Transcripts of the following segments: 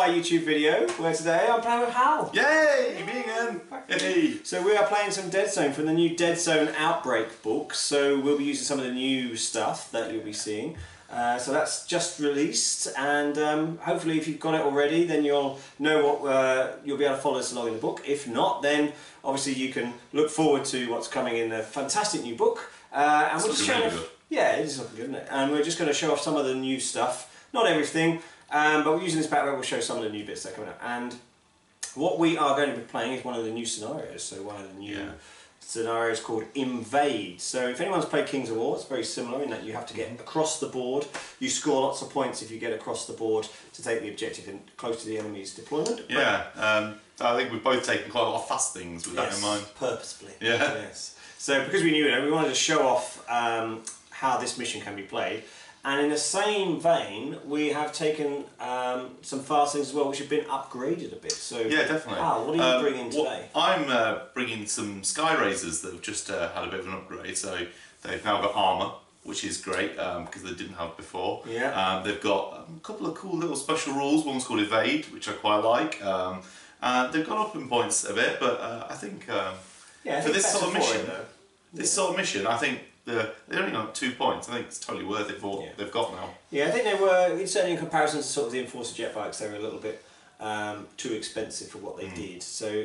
our YouTube video, where today I'm playing with Hal. Yay! Me again! Hey! So we are playing some Deadzone from the new Deadzone Outbreak book, so we'll be using some of the new stuff that you'll be seeing. So that's just released, and hopefully if you've got it already, then you'll know what you'll be able to follow us along in the book. If not, then obviously you can look forward to what's coming in the fantastic new book. And we're just showing off, yeah, it is looking good, isn't it? And we're just going to show off some of the new stuff, not everything, but we're using this back where we'll show some of the new bits that are coming up. And what we are going to be playing is one of the new scenarios. So one of the new scenarios called Invade. So if anyone's played Kings of War, it's very similar in that you have to get across the board. You score lots of points if you get across the board to take the objective and close to the enemy's deployment. Yeah, I think we've both taken quite a lot of fast things with that in mind. Purposefully. Yeah. Yes. So because we knew it, we wanted to show off how this mission can be played. And in the same vein, we have taken some fast things as well, which have been upgraded a bit. So yeah, definitely. Hal, what are you bringing today? I'm bringing some Sky Razors that have just had a bit of an upgrade. So they've now got armour, which is great because they didn't have before. Yeah. They've got a couple of cool little special rules. One's called Invade, which I quite like. They've gone up in points a bit, but I think for this sort of mission, I think they only got 2 points. I think it's totally worth it for what they've got now. Yeah, I think they were, certainly in comparison to sort of the Enforcer jet bikes, they were a little bit too expensive for what they did. So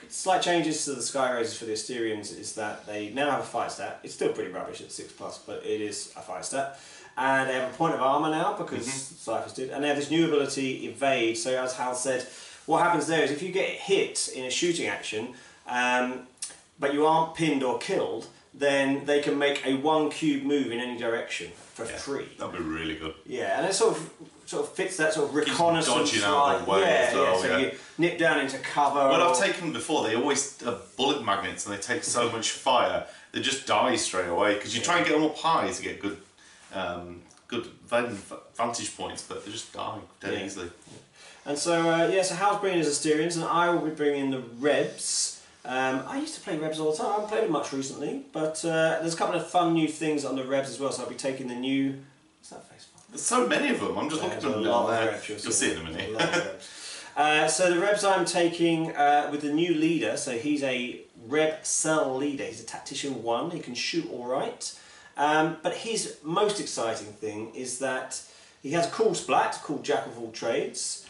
slight changes to the Sky Razors for the Asterians is that they now have a fight stat. It's still pretty rubbish at 6+, but it is a fight stat. And they have a point of armour now because Cyphers did. And they have this new ability, Invade. So as Hal said, what happens there is if you get hit in a shooting action, but you aren't pinned or killed, then they can make a 1 cube move in any direction for free. That'd be really good. Yeah, and it sort of fits that sort of reconnaissance. Dodging out of the way as well, so you nip down into cover. Well, I've taken them before. They always have bullet magnets, and they take so much fire they just die straight away. Because you try and get them up high to get good, good vantage points, but they just die dead easily. And so so Hal's bringing his Asterians, and I will be bringing the Rebs. I used to play Rebs all the time. I haven't played them much recently, but there's a couple of fun new things on the Rebs as well. So I'll be taking the new. What's that face for? There's so many of them. I'm just looking at them now. You'll see it in a minute. So the Rebs I'm taking with the new leader. So he's a Reb cell leader. He's a tactician 1. He can shoot all right. But his most exciting thing is that he has a cool splat called Jack of all trades,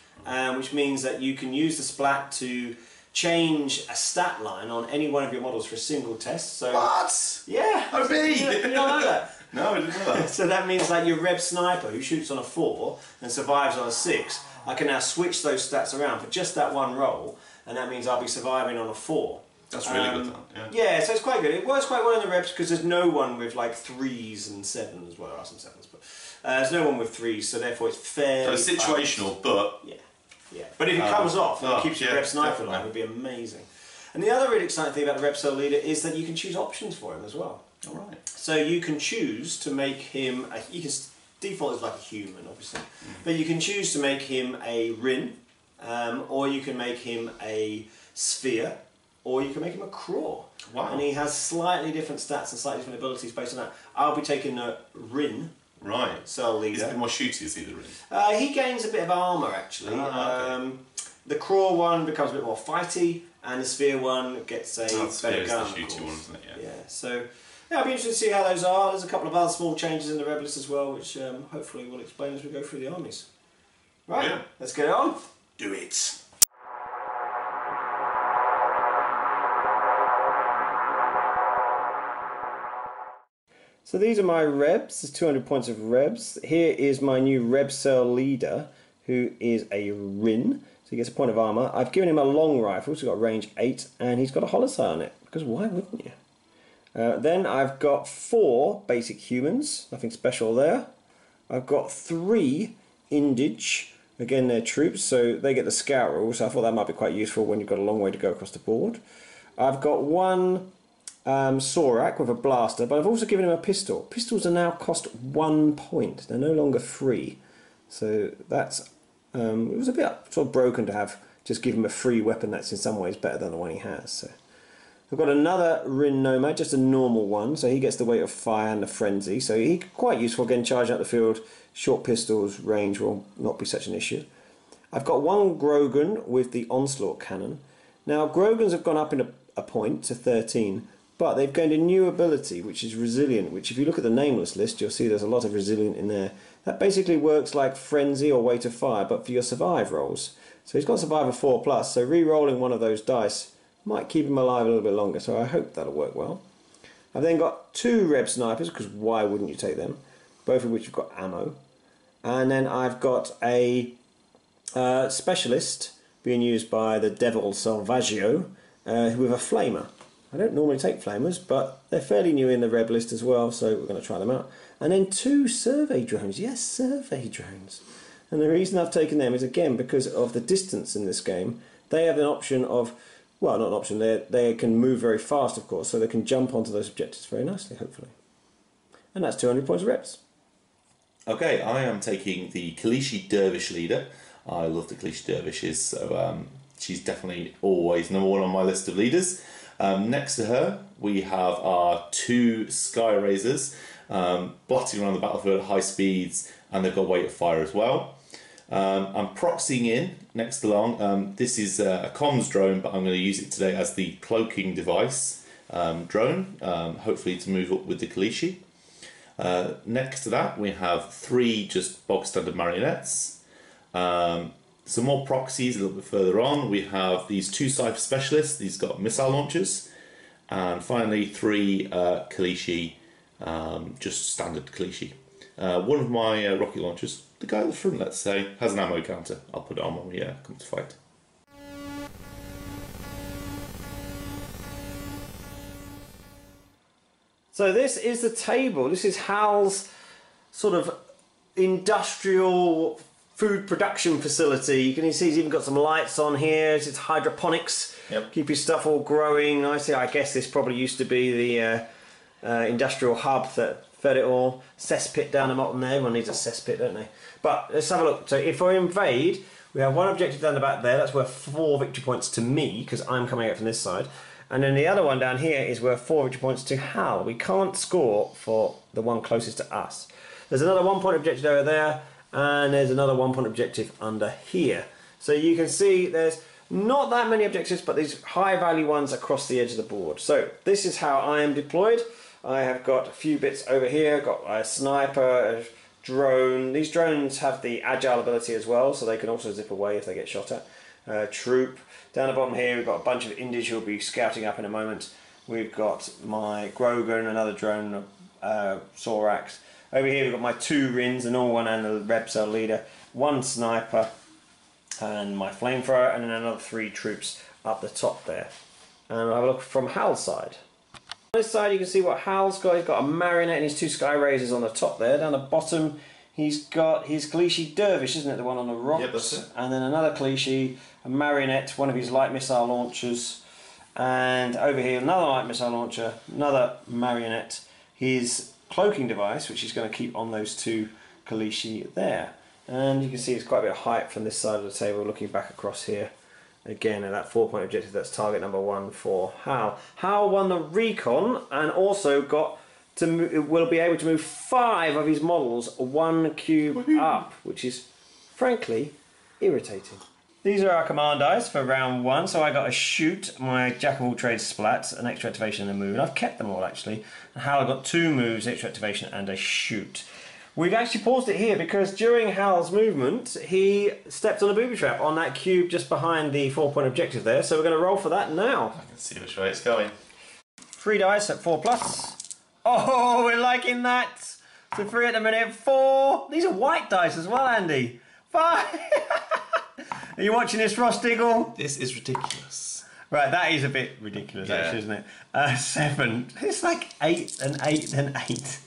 which means that you can use the splat to change a stat line on any one of your models for a single test. So what? Yeah. OB! You don't know that? No, I didn't know that. So that means like your Reb sniper who shoots on a 4 and survives on a 6, I can now switch those stats around for just that one roll, and that means I'll be surviving on a 4. That's really good. Yeah, so it's quite good. It works quite well in the Rebs because there's no one with like 3s and 7s. Well, there are some 7s, but there's no one with 3s, so therefore it's fairly so it's situational, but yeah, but if it comes off and it keeps your Reb sniper alive, it would be amazing. And the other really exciting thing about the Reb cell leader is that you can choose options for him as well. Alright. So you can choose to make him, default is like a human obviously, but you can choose to make him a Rin, or you can make him a Sphere, or you can make him a Craw. Wow. And he has slightly different stats and slightly different abilities based on that. I'll be taking the Rin. Right. Cell leader. He's a bit more shooty, is he, the Rin? He gains a bit of armour actually. The Craw one becomes a bit more fighty, and the Sphere one gets a better gun. The shooty one, isn't it? Yeah. So I'll be interested to see how those are. There's a couple of other small changes in the Rebs list as well, which hopefully we'll explain as we go through the armies. Right, let's get it on. Do it. So these are my Rebs. There's 200 points of Rebs. Here is my new Reb cell leader, who is a Rin. So he gets a point of armour. I've given him a long rifle, so he's got range 8, and he's got a holosight on it, because why wouldn't you? Then I've got 4 basic humans, nothing special there. I've got 3 Indige, again they're troops, so they get the scout rule, so I thought that might be quite useful when you've got a long way to go across the board. I've got 1 Sorak with a blaster, but I've also given him a pistol. Pistols are now cost 1 point, they're no longer free. So that's, it was a bit sort of broken to have just give him a free weapon that's in some ways better than the one he has. So I've got another Rin Nomad, just a normal one, so he gets the weight of fire and the frenzy, so he's quite useful again, charging up the field. Short pistols, range will not be such an issue. I've got one Grogan with the Onslaught Cannon. Now, Grogans have gone up in a point to 13, but they've gained a new ability, which is Resilient, which if you look at the Nameless list, you'll see there's a lot of Resilient in there. That basically works like Frenzy or Weight of Fire, but for your Survive rolls. So he's got Survive of 4+, so re-rolling one of those dice might keep him alive a little bit longer, so I hope that'll work well. I've then got 2 Reb Snipers, because why wouldn't you take them? Both of which have got ammo. And then I've got a Specialist being used by the Devil Salvaggio with a Flamer. I don't normally take Flamers, but they're fairly new in the Reb list as well, so we're going to try them out. And then 2 Survey Drones. Yes, Survey Drones. And the reason I've taken them is, again, because of the distance in this game. They have an option of, well, not an option, they can move very fast, of course, so they can jump onto those objectives very nicely, hopefully. And that's 200 points of reps. Okay, I am taking the Kalishi Dervish leader. I love the Kalishi Dervishes, so she's definitely always number 1 on my list of leaders. Next to her, we have our 2 Sky Razors, blasting around the battlefield at high speeds, and they've got Weight of Fire as well. I'm proxying in next along. This is a comms drone, but I'm going to use it today as the cloaking device drone, hopefully to move up with the Kalishi. Next to that, we have 3 just bog standard marionettes. Some more proxies a little bit further on. We have these 2 Cypher Specialists. These got missile launchers. And finally 3 Kalishi, just standard Kalishi. One of my rocket launchers, the guy at the front, let's say, has an ammo counter. I'll put it on when we come to fight. So this is the table. This is Hal's sort of industrial food production facility. You can see he's even got some lights on here. It's hydroponics. Yep. Keep your stuff all growing nicely. I guess this probably used to be the industrial hub that fed it all. Cesspit down the bottom there. Everyone needs a cesspit, don't they? But let's have a look. So if we invade, we have 1 objective down the back there. That's worth 4 victory points to me, because I'm coming out from this side. And then the other one down here is worth 4 victory points to Hal. We can't score for the one closest to us. There's another 1 point objective over there, and there's another 1 point objective under here. So you can see there's not that many objectives, but these high value ones across the edge of the board. So this is how I am deployed. I have got a few bits over here, got a sniper, a drone. These drones have the agile ability as well, so they can also zip away if they get shot at. Troop. Down the bottom here we've got a bunch of Indies who'll be scouting up in a moment. We've got my Grogan, another drone, Sorax. Over here we've got my 2 Rins, the normal one and the Reb Cell leader, 1 sniper and my flamethrower, and then another 3 troops up the top there. And I'll have a look from Hal's side. On this side you can see what Hal's got. He's got a marionette and his 2 Sky Razors on the top there. Down the bottom he's got his Kalishi Dervish, isn't it, the one on the rocks? Yep, that's it. And then another Kalishi, a marionette, one of his light missile launchers, and over here another light missile launcher, another marionette, his cloaking device, which he's going to keep on those 2 Kalishi there. And you can see it's quite a bit of height from this side of the table, looking back across here. Again, at that 4 point objective, that's target number 1 for Hal. Hal won the recon and also got to will be able to move 5 of his models 1 cube up, which is frankly irritating. These are our command dice for round 1. So I got a shoot, my Jack of all trades splats, an extra activation and a move, and I've kept them all actually. And Hal got 2 moves, extra activation and a shoot. We've actually paused it here because during Hal's movement he stepped on a booby trap on that cube just behind the 4 point objective there, so we're going to roll for that now. I can see which way it's going. 3 dice at 4+. Oh, we're liking that! So 3 at the minute, 4! These are white dice as well, Andy. 5! Are you watching this, Ross Diggle? This is ridiculous. Right, that is a bit ridiculous, actually, isn't it? 7. It's like 8 and 8 and 8.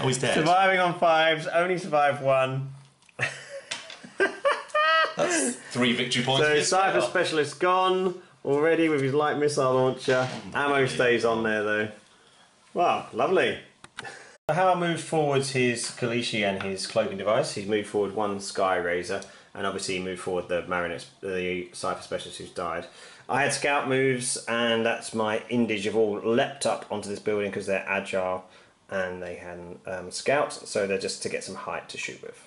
Oh, he's dead. Surviving on 5s, only survived 1. That's 3 victory points. So Cypher Specialist gone already with his light missile launcher. Ammo stays on there though. Wow, lovely. Hal moved forwards his Kalishi and his cloaking device. He's moved forward 1 Sky Razor, and obviously he moved forward the Marionette, the Cypher Specialist who's died. I had scout moves, and that's my Indies have all leapt up onto this building because they're agile and they hadn't scout, so they're just to get some height to shoot with.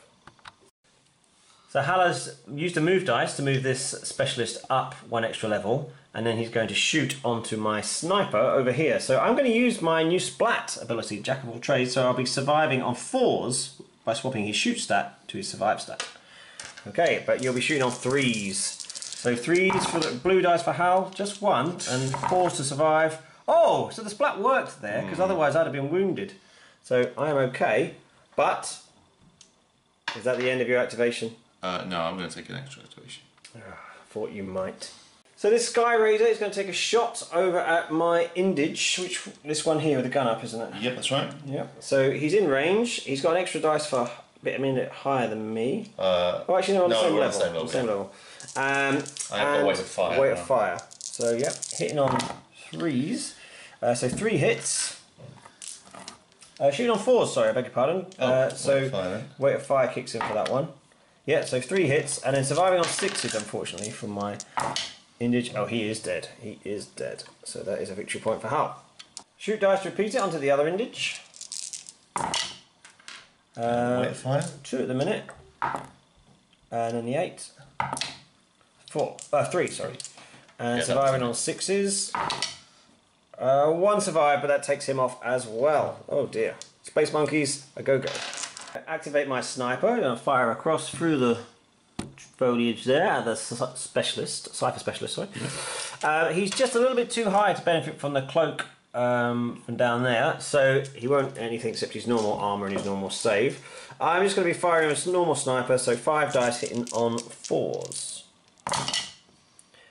So Hal has used a move dice to move this specialist up 1 extra level, and then he's going to shoot onto my sniper over here. So I'm going to use my new splat ability, Jack of all trades, so I'll be surviving on 4s by swapping his shoot stat to his survive stat. Okay, but you'll be shooting on 3s. So 3s for the blue dice for Hal, just 1, and 4s to survive. Oh, so the splat worked there, because otherwise I'd have been wounded. So I am okay, but is that the end of your activation? No, I'm going to take an extra activation. Thought you might. So this Sky Raider is going to take a shot over at my Indage, which this one here with the gun up, isn't it? Yep, that's right. Yep. So he's in range. He's got an extra dice for a minute higher than me. Oh, actually, no, on the same we're level. on the same level. I have got weight of fire. Weight of fire. So yeah, hitting on 3s. So 3 hits. Shooting on 4s. Sorry, I beg your pardon. Weight of fire kicks in for that one. Yeah, so 3 hits, and then surviving on 6s, unfortunately, from my Indage. Oh, he is dead. He is dead. So that is a victory point for Hal. Shoot dice to repeat it onto the other Indage. Weight of fire? 2 at the minute. And then the 8. 3, sorry. And surviving on 6s. 1 survived, but that takes him off as well. Oh dear. Space monkeys, a go-go. Activate my sniper, and I'll fire across through the foliage there, the specialist, cipher specialist, sorry. He's just a little bit too high to benefit from the cloak from down there, so he won't anything except his normal armour and his normal save. I'm just going to be firing a normal sniper, so 5 dice hitting on 4s.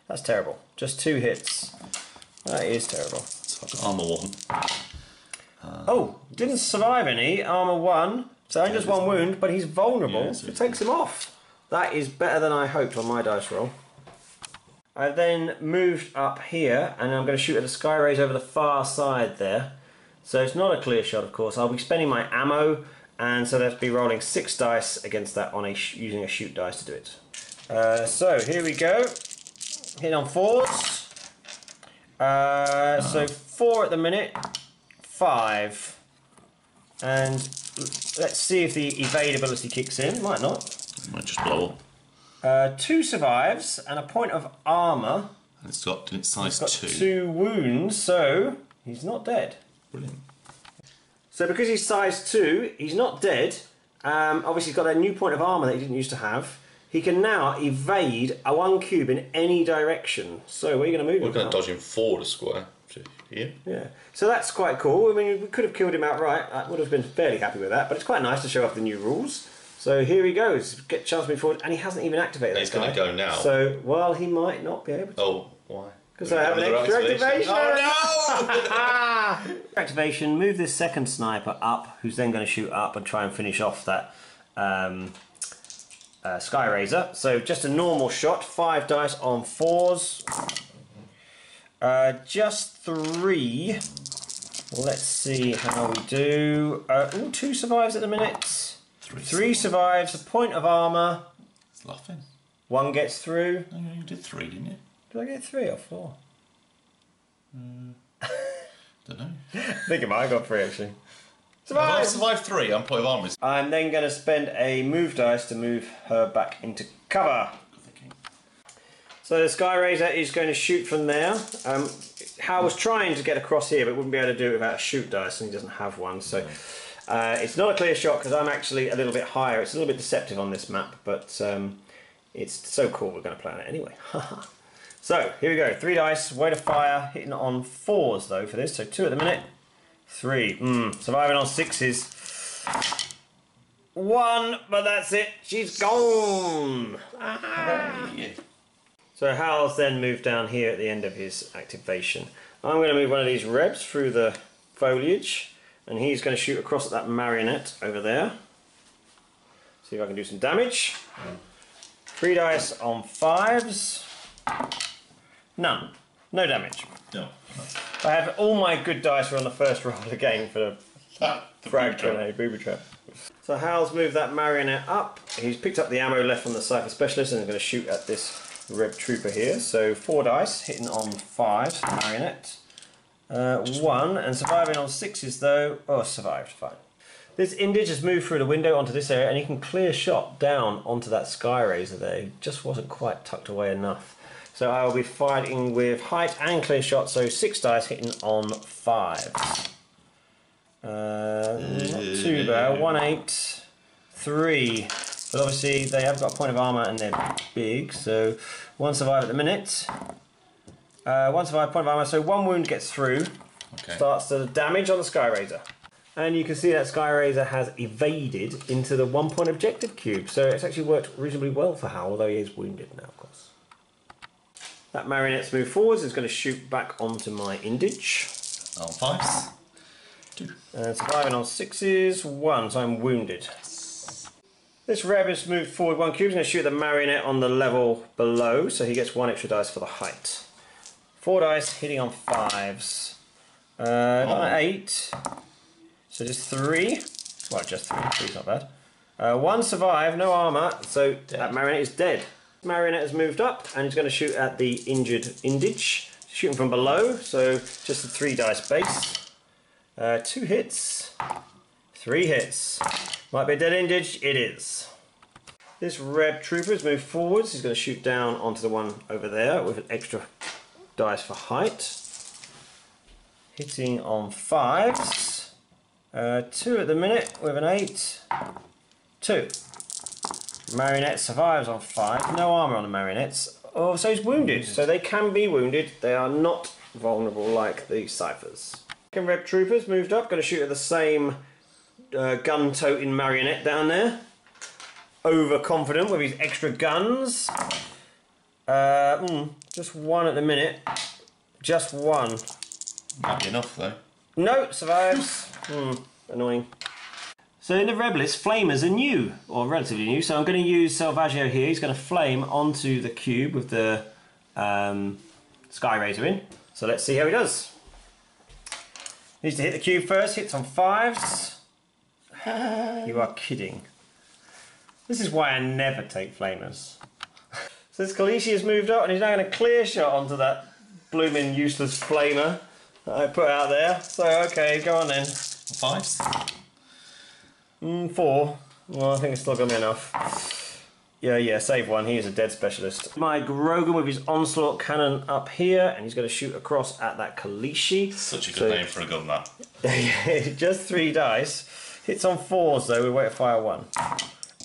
That's terrible. Just 2 hits. That is terrible. So I've got armour 1. Oh, didn't survive any. Armour 1. So only just 1 wound, but he's vulnerable. So it takes him off. That is better than I hoped on my dice roll. I then moved up here, and I'm going to shoot at the Sky Rays over the far side there. So it's not a clear shot, of course. I'll be spending my ammo, and so let's be rolling 6 dice against that on using a shoot dice to do it. So here we go. Hit on 4s. So 4 at the minute. 5. And let's see if the evade ability kicks in. Might not. Might just blow up. 2 survives and a point of armour. And it's got size 2. 2 wounds, so he's not dead. Brilliant. So because he's size 2, he's not dead. Obviously he's got a new point of armour that he didn't used to have. He can now evade a 1 cube in any direction. So where are you going to move him? We're going to dodge him forward a square. Here. Yeah. So that's quite cool. I mean, we could have killed him outright. I would have been fairly happy with that. But it's quite nice to show off the new rules. So here he goes. Get a chance to move forward. And he hasn't even activated He's going to go now. So, well, he might not be able to. Oh, why? Because I have an extra activation. Oh no! Activation, move this second sniper up, who's then going to shoot up and try and finish off that Sky Razor. So just a normal shot, 5 dice on 4s. Just 3. Let's see how we do. 2 survives at the minute. 3 survives, a point of armour. It's laughing. 1 gets through. Oh, you did 3, didn't you? Did I get 3 or 4? Don't know. I think I might have got 3 actually. Survive! I survived 3 on point of armour. I'm then going to spend a move dice to move her back into cover. So the Sky Razor is going to shoot from there. Hal was trying to get across here, but wouldn't be able to do it without a shoot dice, and he doesn't have one. So it's not a clear shot because I'm actually a little bit higher. It's a little bit deceptive on this map, but it's so cool we're going to play on it anyway. So here we go. 3 dice, weight of fire, hitting on 4s though for this. So 2 at the minute. 3. Surviving on 6s. 1, but that's it. She's gone. So Hal's then moved down here at the end of his activation. I'm going to move one of these Rebs through the foliage, and he's going to shoot across at that marionette over there. See if I can do some damage. 3 dice on 5s. None. No damage. No. I have all my good dice were on the first roll again for the frag grenade, booby trap. So Hal's moved that marionette up. He's picked up the ammo left from the Cypher Specialist and is going to shoot at this Reb Trooper here. So 4 dice, hitting on 5s, marionette. 1, and surviving on 6s though. Oh, survived, fine. This Indige has moved through the window onto this area, and he can clear shot down onto that Sky Razor there. He just wasn't quite tucked away enough. So I will be fighting with height and clear shot, so 6 dice hitting on 5. Not too bad. 1, 8, 3. But obviously they have got a point of armour and they're big, so 1 survive at the minute. 1 survive, point of armour, so 1 wound gets through. Okay. Starts the damage on the Sky Razor. And you can see that Sky Razor has evaded into the 1 point objective cube, so it's actually worked reasonably well for Hal, although he is wounded now, of course. That Marionette's moved forwards, is going to shoot back onto my Indige. On 5s. 2. And surviving on 6s, 1, so I'm wounded. This Reb has moved forward 1 cube, he's going to shoot the Marionette on the level below, so he gets 1 extra dice for the height. 4 dice hitting on 5s. Got an 8. So just 3. Well, just 3. 3's not bad. 1 survive, no armour, so that Marionette is dead. Marionette has moved up and he's going to shoot at the injured Indige. Shooting from below, so just a 3 dice base. 2 hits. 3 hits. Might be a dead Indige, it is. This Reb Trooper has moved forwards. He's going to shoot down onto the one over there with an extra dice for height. Hitting on 5s. 2 at the minute with an 8. 2. Marionette survives on 5. No armour on the Marionettes. Oh, so he's wounded. So they can be wounded. They are not vulnerable like the Ciphers. Second Reb Troopers moved up. Going to shoot at the same gun-toting Marionette down there. Overconfident with his extra guns. Just 1 at the minute. Just 1. Might be enough though. No, survives. Annoying. So in the Reb list, flamers are new, or relatively new, so I'm going to use Selvaggio here. He's going to flame onto the cube with the Sky Razor in. So let's see how he does. Needs to hit the cube first, hits on 5s. You are kidding. This is why I never take flamers. So this Kalishi has moved up and he's now going to clear shot onto that blooming useless flamer that I put out there. So okay, go on then. 5s? 4. Well, I think it's still going to be enough. Yeah, save 1. He is a dead specialist. My Grogan with his onslaught cannon up here, and he's going to shoot across at that Kalishi. Such a good name for a gun, that. Just 3 dice. Hits on 4s though. We wait to fire 1.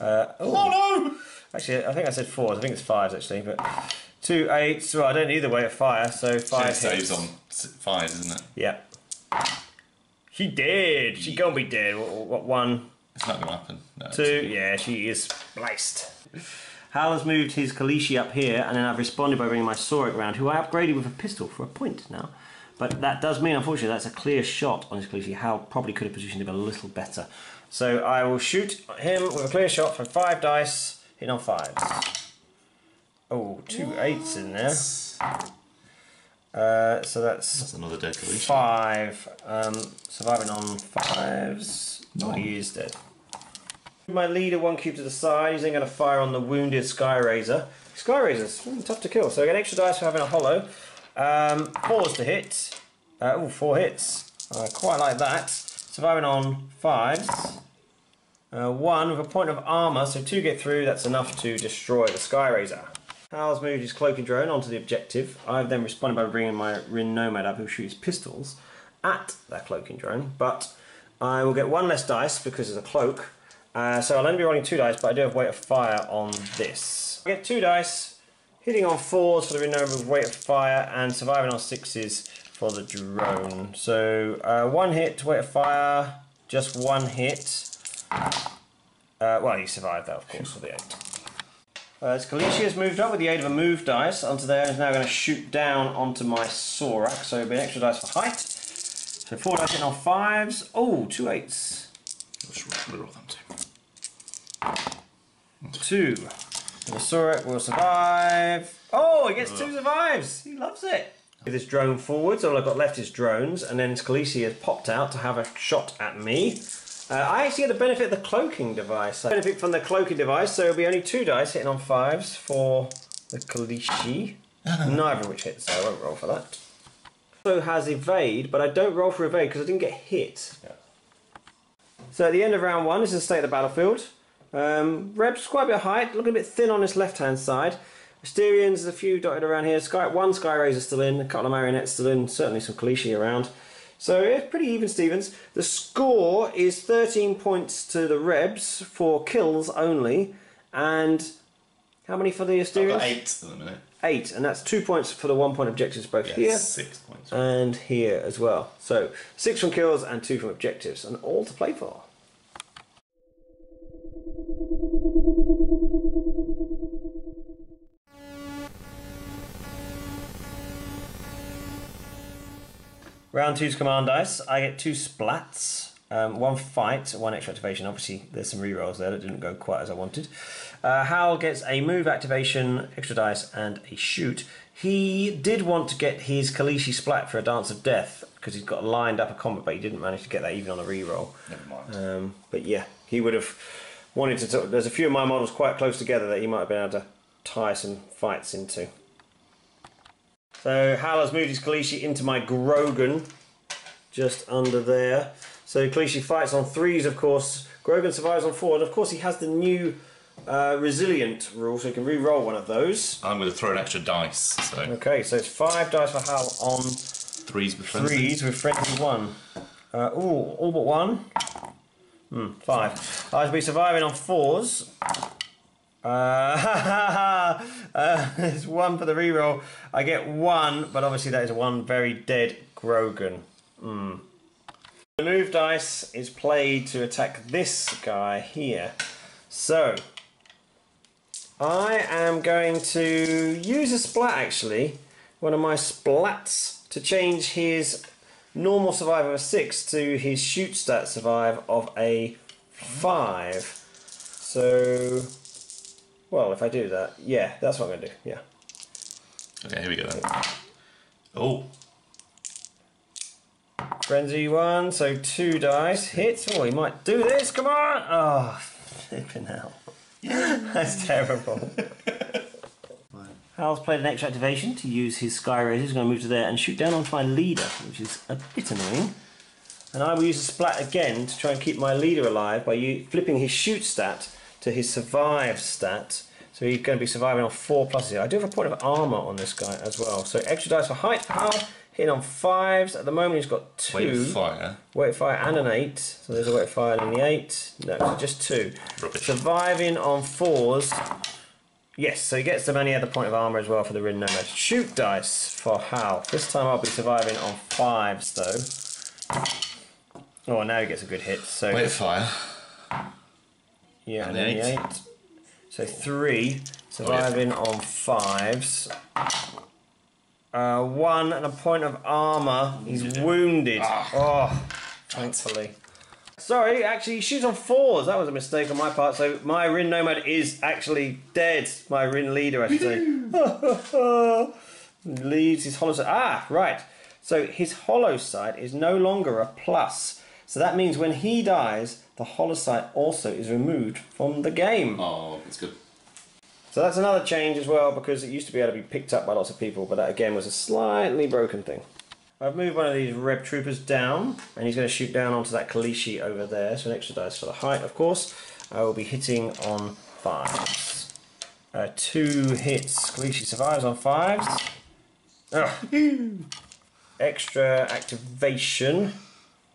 Oh no! Actually, I think I said 4s. I think it's 5s actually, but 2 8s. Well, I don't need the way to fire, so 5 hits. Saves on 5, isn't it? Yeah. She dead. She gonna be dead. What 1? It's not gonna happen. No, 2. Yeah, she is spliced. Hal has moved his Kalishi up here, and then I've responded by bringing my Saurak round, who I upgraded with a pistol for a point now. But that does mean, unfortunately, that's a clear shot on his Kalishi. Hal probably could have positioned him a little better. So I will shoot him with a clear shot for 5 dice, hitting on 5s. Oh, 2 8s in there. So that's another dead Kalishi. 5. Surviving on 5s. No, he is dead. My leader 1 cube to the side. He's then going to fire on the wounded Sky Razor. Sky Razor's tough to kill, so I get extra dice for having a hollow. 4s to hit. 4 hits. I quite like that. Surviving on 5s. 1 with a point of armour, so 2 get through. That's enough to destroy the Sky Razor. Hal's moved his cloaking drone onto the objective. I've then responded by bringing my Rin Nomad up, who shoots pistols at that cloaking drone, but I will get 1 less dice because of the cloak. So I'll only be rolling 2 dice, but I do have weight of fire on this. I get 2 dice, hitting on 4s for the Rin Nomad with weight of fire, and surviving on 6s for the drone. So 1 hit, weight of fire, just 1 hit. Well, he survived that, of course, for the 8. Kalishi has moved up with the aid of a move dice onto there, and is now going to shoot down onto my Saurak, so it'll be an extra dice for height. So 4 dice hitting on 5s. Oh, 2 8s. Roll them 2. The Saurak will survive. Oh, he gets 2 survives. He loves it. With this drone forwards, all I've got left is drones, and then Kalishi has popped out to have a shot at me. I actually get the benefit of the cloaking device. I benefit from the cloaking device, so it'll be only 2 dice hitting on 5s for the Kalishi. Neither of which hits, so I won't roll for that. Also has evade, but I don't roll for evade because I didn't get hit. Yeah. So at the end of round 1, this is the state of the battlefield. Rebs quite a bit of height, looking a bit thin on this left-hand side. Asterians, there's a few dotted around here. One Sky Razor still in, a couple of Marionettes still in, certainly some Kalishi around. So yeah, pretty even Stevens. The score is 13 points to the Rebs for kills only, and how many for the Asterians? I've got 8 at the minute. 8, and that's 2 points for the 1 point objectives both here 6 points. and here as well. So 6 from kills and 2 from objectives, and all to play for. Round 2's command dice. I get 2 splats, 1 fight, 1 extra activation. Obviously, there's some rerolls there that didn't go quite as I wanted. Hal gets a move activation, extra dice, and a shoot. He did want to get his Kalishi splat for a Dance of Death because he's got lined up a combat, but he didn't manage to get that even on a reroll. Never mind. But yeah, he would have wanted to. There's a few of my models quite close together that he might have been able to tie some fights into. So Hal has moved his Kalishi into my Grogan, just under there. So Kalishi fights on 3s, of course. Grogan survives on 4, and of course he has the new resilient rule, so he can re-roll one of those. I'm going to throw an extra dice. So. Okay, so it's 5 dice for Hal on 3s with frenzy. 3s with frenzy 1. All but 1. 5. I'll be surviving on 4s. There's 1 for the reroll. I get 1, but obviously that is 1 very dead Grogan. The move dice is played to attack this guy here. So I am going to use a splat, actually, one of my splats, to change his normal survive of a 6 to his shoot stat survive of a 5. So, well, if I do that, yeah, that's what I'm going to do, yeah. Okay, here we go then. Oh. Frenzy 1, so 2 dice. Hits. Oh, he might do this, come on! Oh, flipping hell. That's terrible. Hal's played an extra activation to use his Sky Razor. He's going to move to there and shoot down onto my leader, which is a bit annoying. And I will use a splat again to try and keep my leader alive by flipping his shoot stat to his survive stat. So he's going to be surviving on 4 pluses here. I do have a point of armour on this guy as well. So extra dice for height for Hal. Hitting on 5s. At the moment he's got 2. Weight of fire. Weight of fire and an 8. So there's a weight of fire and the 8. No, so just 2. Rubbish. Surviving on 4s. Yes, so he gets the many other point of armour as well for the Rin Nomad. Shoot dice for Hal. This time I'll be surviving on 5s though. Oh, now he gets a good hit. So weight of fire. Yeah, and then the 8. So 3. Surviving on 5s. 1 and a point of armour. He's wounded. Oh, thankfully. Sorry, actually, he shoots on 4s. That was a mistake on my part. So my Rin Nomad is actually dead. My Rin leader, I should say. Leaves his hollow side. Ah, right. So his hollow side is no longer a plus. So that means when he dies, the hollow side also is removed from the game. Oh, that's good. So that's another change as well, because it used to be able to be picked up by lots of people, but that again was a slightly broken thing. I've moved one of these Reb troopers down, and he's going to shoot down onto that Kalishi over there, so an extra dice for the height, of course. I will be hitting on 5s. 2 hits. Kalishi survives on 5s. Extra activation.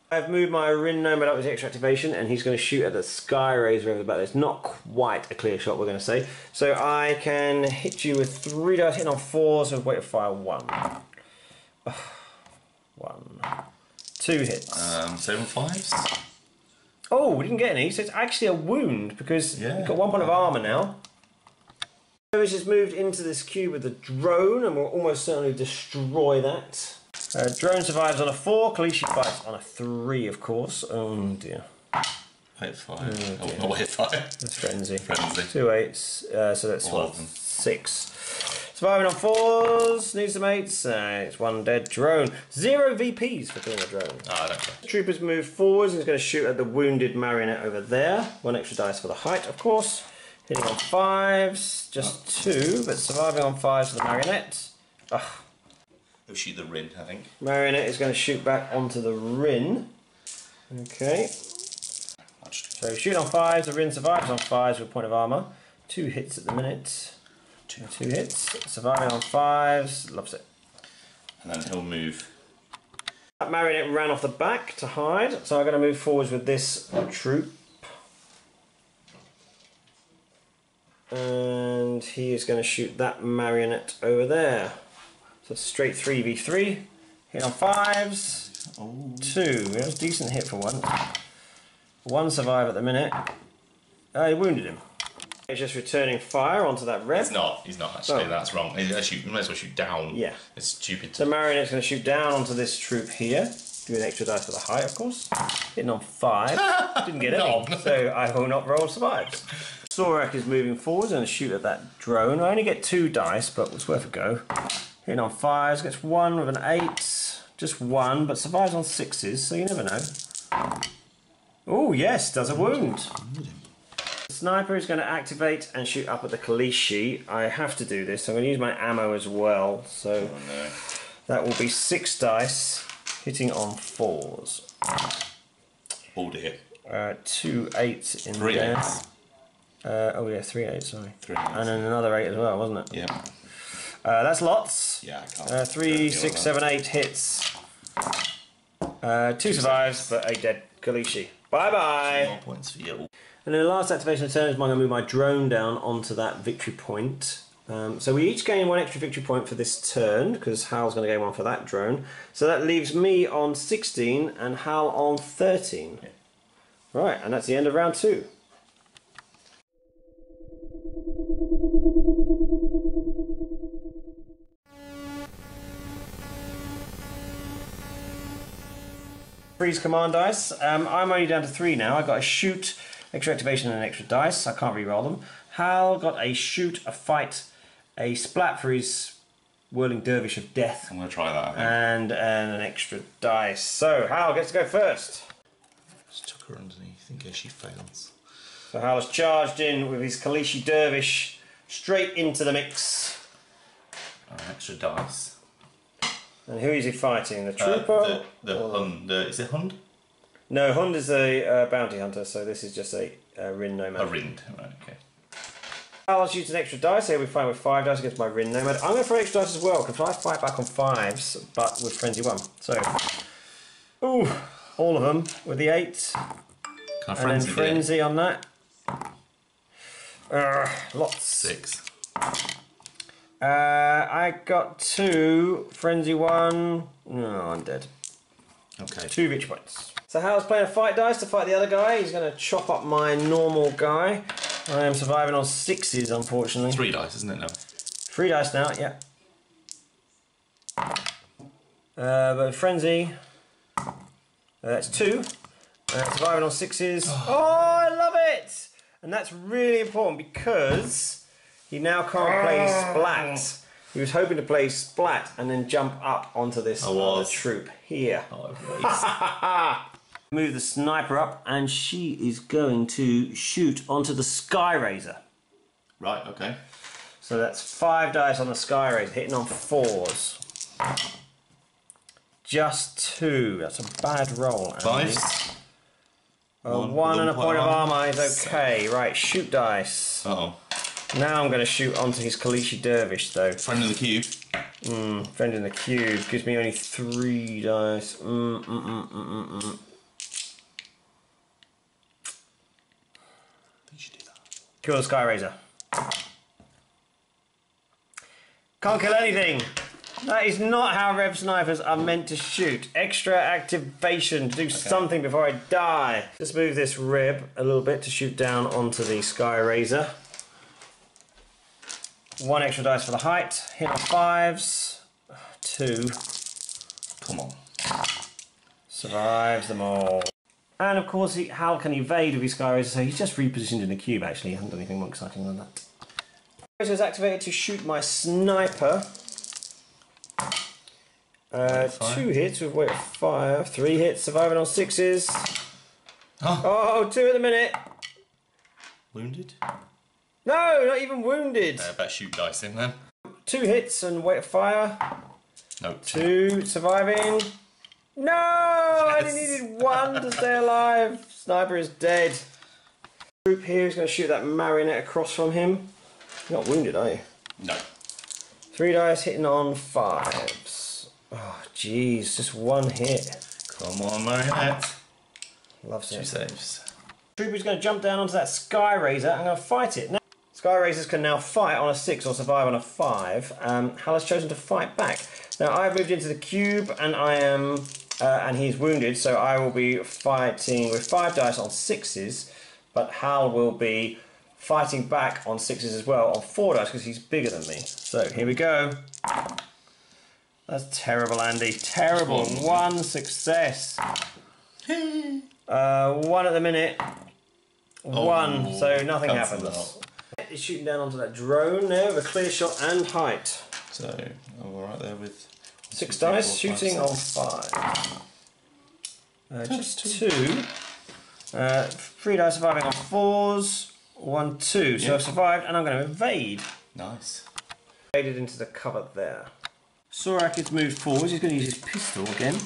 I've moved my Rin Nomad up with the extra activation, and he's going to shoot at the Sky Razor over the back. It's not quite a clear shot, we're going to say. So I can hit you with 3 dice, hitting on 4s with weight of fire 1. 1. 2 hits. 7 5s. Oh, we didn't get any, so it's actually a wound, because we've got 1 point of armour now. So he's just moved into this cube with the drone, and we'll almost certainly destroy that. Drone survives on a 4, Kalishi fights on a 3, of course. Oh dear. Weight of fire. Oh, not weight of fire. That's frenzy. 2 8s, so that's what? 6. Surviving on 4s, needs some 8s. It's 1 dead drone. 0 VPs for killing a drone. Oh, I don't care. Troopers move forwards, and he's going to shoot at the wounded marionette over there. 1 extra dice for the height, of course. Hitting on 5s, just 2, but surviving on 5s for the marionette. He'll shoot the Rin, I think. Marionette is going to shoot back onto the Rin. Okay. So shooting on 5s, the Rin survives on 5s with a point of armour. 2 hits at the minute. 2 hits. Surviving on 5s, loves it. And then he'll move. That marionette ran off the back to hide, so I'm going to move forwards with this troop. And he is going to shoot that marionette over there. So straight 3v3. Hit on 5s. Oh. 2. It was a decent hit for one. 1 survive at the minute. He wounded him. He's just returning fire onto that Reb. He's not actually, that's wrong. You might as well shoot down. Yeah. It's stupid. The marionette's going to shoot down onto this troop here. Do an extra dice for the height, of course. Hitting on 5. Didn't get any, so I will not roll survives. Sorak is moving forwards and shoot at that drone. I only get 2 dice, but it's worth a go. Hitting on 5s, gets 1 with an 8. Just 1, but survives on 6s, so you never know. Oh yes, does a wound. The sniper is going to activate and shoot up at the Kalishi. I have to do this, so I'm going to use my ammo as well. So that will be 6 dice, hitting on 4s. Oh dear. 2 8s in 3 there. 8s. Oh yeah, 3 8s, sorry. 3 8s. And then another 8 as well, wasn't it? Yeah. That's lots. Yeah, I can't. 3, 6, 7, 8 hits. 2 survives, but a dead Kalishi. Bye bye. 2 more points for you. And then the last activation of turn is I'm going to move my drone down onto that victory point. So we each gain 1 extra victory point for this turn, because Hal's going to gain 1 for that drone. So that leaves me on 16 and Hal on 13. Yeah. Right, and that's the end of round 2. Freeze command dice. I'm only down to 3 now. I got a shoot, extra activation, and an extra dice. I can't re-roll them. Hal got a shoot, a fight, a splat for his whirling dervish of death. I'm going to try that, I think. And an extra dice. So Hal gets to go first. Just took her underneath in case she fails. So Hal has charged in with his Kalishi dervish straight into the mix. An extra dice. And who is he fighting? The trooper? The Hund. Is it Hund? No, Hund is a bounty hunter, so this is just a Rin nomad. A Rind, right, okay. I'll use an extra dice. Here we fight with 5 dice against my Rin nomad. I'm going to throw extra dice as well, because I fight back on 5s, but with Frenzy 1. So, ooh, all of them with the 8. Can I and then Frenzy on that. Lots. 6. I got 2, Frenzy 1. No, I'm dead. Okay. 2 victory points. So Hal's playing a fight dice to fight the other guy. He's going to chop up my normal guy. I am surviving on 6s, unfortunately. 3 dice, isn't it now? 3 dice now, yeah. But Frenzy, that's 2. Surviving on 6s. Oh, I love it! And that's really important because he now can't play Splat. He was hoping to play Splat and then jump up onto this other troop here. Move the sniper up and she is going to shoot onto the Sky Razor. Right, okay. So that's 5 dice on the Sky Razor, hitting on 4s. Just 2. That's a bad roll. 5s. 1 and a point of armour is okay. Right, shoot dice. Uh-oh. Now I'm going to shoot onto his Kalishi dervish though. Friend in the cube. Friend in the cube gives me only 3 dice. I think you should do that. Kill the Sky Razor. Can't kill anything. That is not how Rev snipers are meant to shoot. Extra activation to do something before I die. Just move this Reb a little bit to shoot down onto the Sky Razor. 1 extra dice for the height. Hit on 5s. 2. Come on. Survives them all. And of course Hal can evade with his Sky Razor, so he's just repositioned in the cube actually. He hasn't done anything more exciting than that. Razor is activated to shoot my sniper. 2 hits with weight of fire. 3 hits, surviving on 6s. Oh, 2 at the minute. Wounded? No, not even wounded. Better shoot dice in then. 2 hits and weight of fire. No. 2 surviving. No! I only needed one to stay alive. Sniper is dead. Troop here is going to shoot that marionette across from him. You're not wounded, are you? No. 3 dice hitting on 5s. Oh, jeez, just one hit. Come on, marionette. Loves it. 2 saves. Trooper's going to jump down onto that Sky Razor and going to fight it. Now, Sky Razors can now fight on a 6 or survive on a 5. Hal has chosen to fight back. Now I've moved into the cube and I am, and he's wounded, so I will be fighting with 5 dice on 6s, but Hal will be fighting back on 6s as well on 4 dice because he's bigger than me. So here we go. That's terrible, Andy. Terrible. 1 success. 1 at the minute. 1, so nothing happens. He's shooting down onto that drone there with a clear shot and height. So I'm alright there with 6 dice, shooting on 5. Just 2. 3 dice surviving on 4s. 1, 2. So I've survived and I'm going to invade. Nice. Invaded into the cover there. Sorak has moved forwards. He's going to use his pistol again.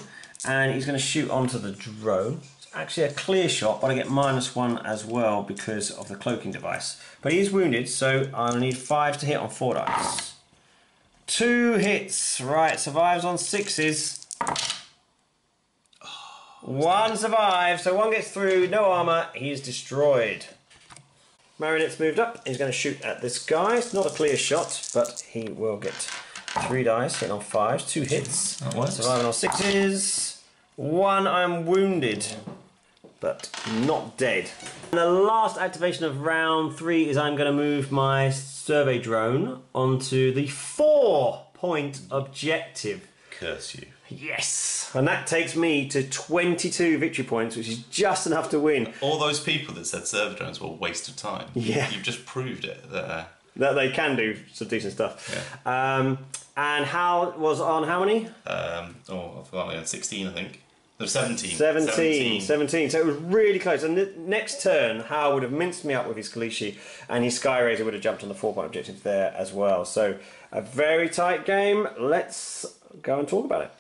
And he's going to shoot onto the drone. It's actually a clear shot, but I get -1 as well because of the cloaking device. But he is wounded, so I'll need 5 to hit on 4 dice. 2 hits. Right, survives on 6s. 1 survives, so 1 gets through, no armour, he's destroyed. Marionette's moved up, he's going to shoot at this guy. It's not a clear shot, but he will get 3 dice, hitting on 5s, 2 hits. That works. Surviving on 6s. 1, I'm wounded, but not dead. And the last activation of round 3 is I'm going to move my survey drone onto the 4-point objective. Curse you. Yes! And that takes me to 22 victory points, which is just enough to win. All those people that said server drones were a waste of time. Yeah. You've just proved it. That they can do some decent stuff. Yeah. And Hal was on how many? I forgot, on 16, I think. No, 17. 17. So it was really close. And the next turn, Hal would have minced me up with his Kalishi, and his Sky Razor would have jumped on the 4-point objective there as well. So a very tight game. Let's go and talk about it.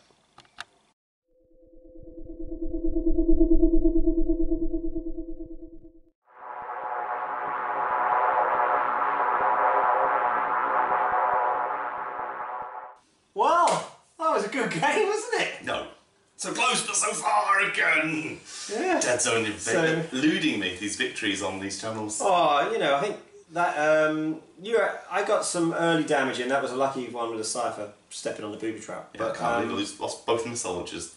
Well, that was a good game, wasn't it? No. So close but so far again. Yeah. Deadzone Invade, eluding me these victories on these channels. Oh, you know, I think that I got some early damage in. That was a lucky one with a Cypher stepping on the booby trap. Yeah, but I can't believe I lost both my soldiers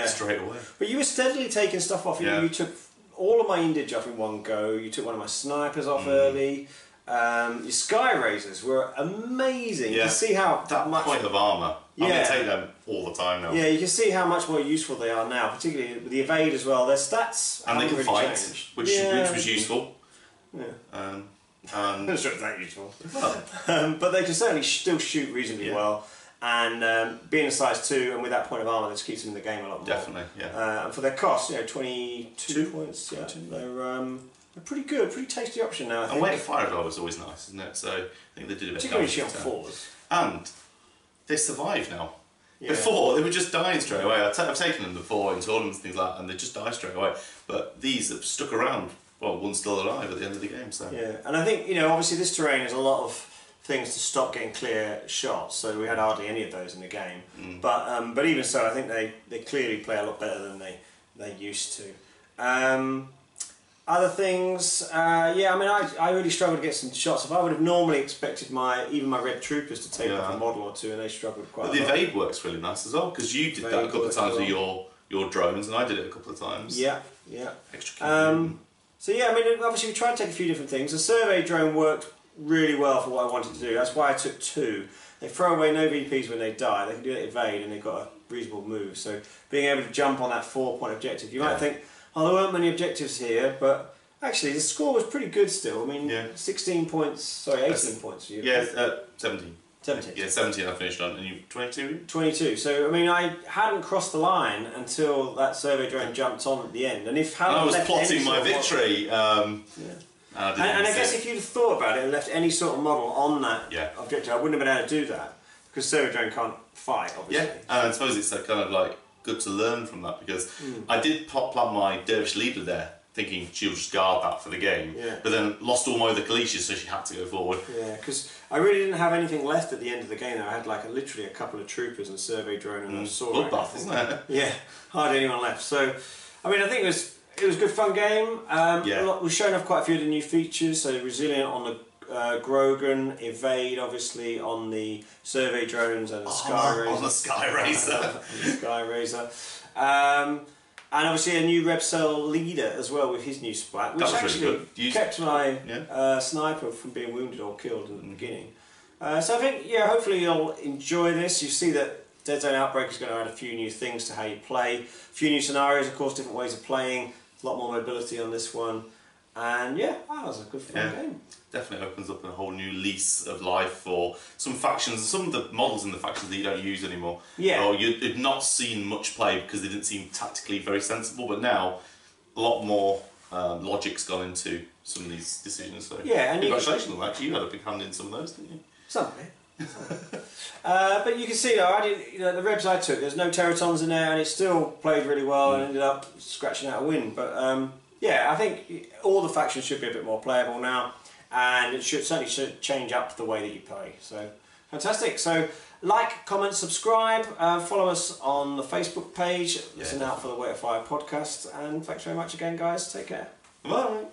straight away. But you were steadily taking stuff off. You took all of my Indage off in one go. You took one of my snipers off early. Your Sky Razors were amazing. Yeah. You can see how that much point of armour. I'm going to take them all the time now. Yeah, you can see how much more useful they are now, particularly with the Evade as well. Their stats and they can really fight, changed. which was useful. Yeah. It's not that useful. But they can certainly still shoot reasonably well. And being a size 2 and with that point of armour, this keeps them in the game a lot more. Definitely, yeah. And for their cost, 22 points. Yeah, they're pretty good, pretty tasty option now. I think. And weight of fire as well was always nice, isn't it? So I think they did a bit of damage. Particularly on 4s. And they survive now. Yeah. Before, they were just dying straight away. I've taken them before in tournaments and things like that, and they just die straight away. But these have stuck around. Well, one's still alive at the end of the game. So yeah, and I think obviously this terrain has a lot of things to stop getting clear shots. So we had hardly any of those in the game. But even so, I think they clearly play a lot better than they used to. Other things, I really struggled to get some shots. If I would have normally expected even my Red Troopers to take off a model or two, and they struggled quite a lot. But the Evade works really nice as well, because you did that a couple of times with your drones, and I did it a couple of times. Yeah. Extra so yeah, obviously we tried to take a few different things. The survey drone worked really well for what I wanted to do. That's why I took 2. They throw away no VPs when they die. They can do that Evade, and they've got a reasonable move. So being able to jump on that 4-point objective, you might think, oh, there weren't many objectives here, but actually the score was pretty good still. 16 points, sorry, 18 points for you. Yeah, 17. 17. Yeah, 17 I finished on, and you 22? 22. So, I hadn't crossed the line until that survey drone jumped on at the end. And if I was plotting my victory. And I guess if you'd have thought about it and left any sort of model on that objective, I wouldn't have been able to do that. Because survey drone can't fight, obviously. Yeah, and I suppose it's kind of like good to learn from that, because I did plan my Dervish leader there, thinking she'll just guard that for the game, but then lost all my other Kalishas, so she had to go forward. Yeah, because I really didn't have anything left at the end of the game. I had like literally a couple of troopers and a survey drone and a sword. Bloodbath, isn't it? Yeah, hardly anyone left. So, I mean, I think it was a good fun game. We've shown off quite a few of the new features. So resilient on the Grogan, evade obviously on the survey drones and the Sky Razor. On the Sky Razor. Sky Razor. And obviously a new Rebs leader as well with his new splat, which actually kept my sniper from being wounded or killed at the beginning. So I think, hopefully you'll enjoy this. You see that Deadzone Outbreak is going to add a few new things to how you play. A few new scenarios, of course, different ways of playing. A lot more mobility on this one. And that was a good fun game. Definitely opens up a whole new lease of life for some factions, some of the models in the factions that you don't use anymore. Yeah. Or you've not seen much play because they didn't seem tactically very sensible, but now a lot more logic's gone into some of these decisions. So and congratulations on that. You had a big hand in some of those, didn't you? Something. But you can see though, I didn't. The Rebs I took, there's no Teratons in there, and it still played really well and ended up scratching out a win. But I think all the factions should be a bit more playable now, and it certainly should change up the way that you play. So fantastic. So like, comment, subscribe, follow us on the Facebook page. Listen out for the Wait of Fire podcast, and thanks very much again, guys. Take care. Bye.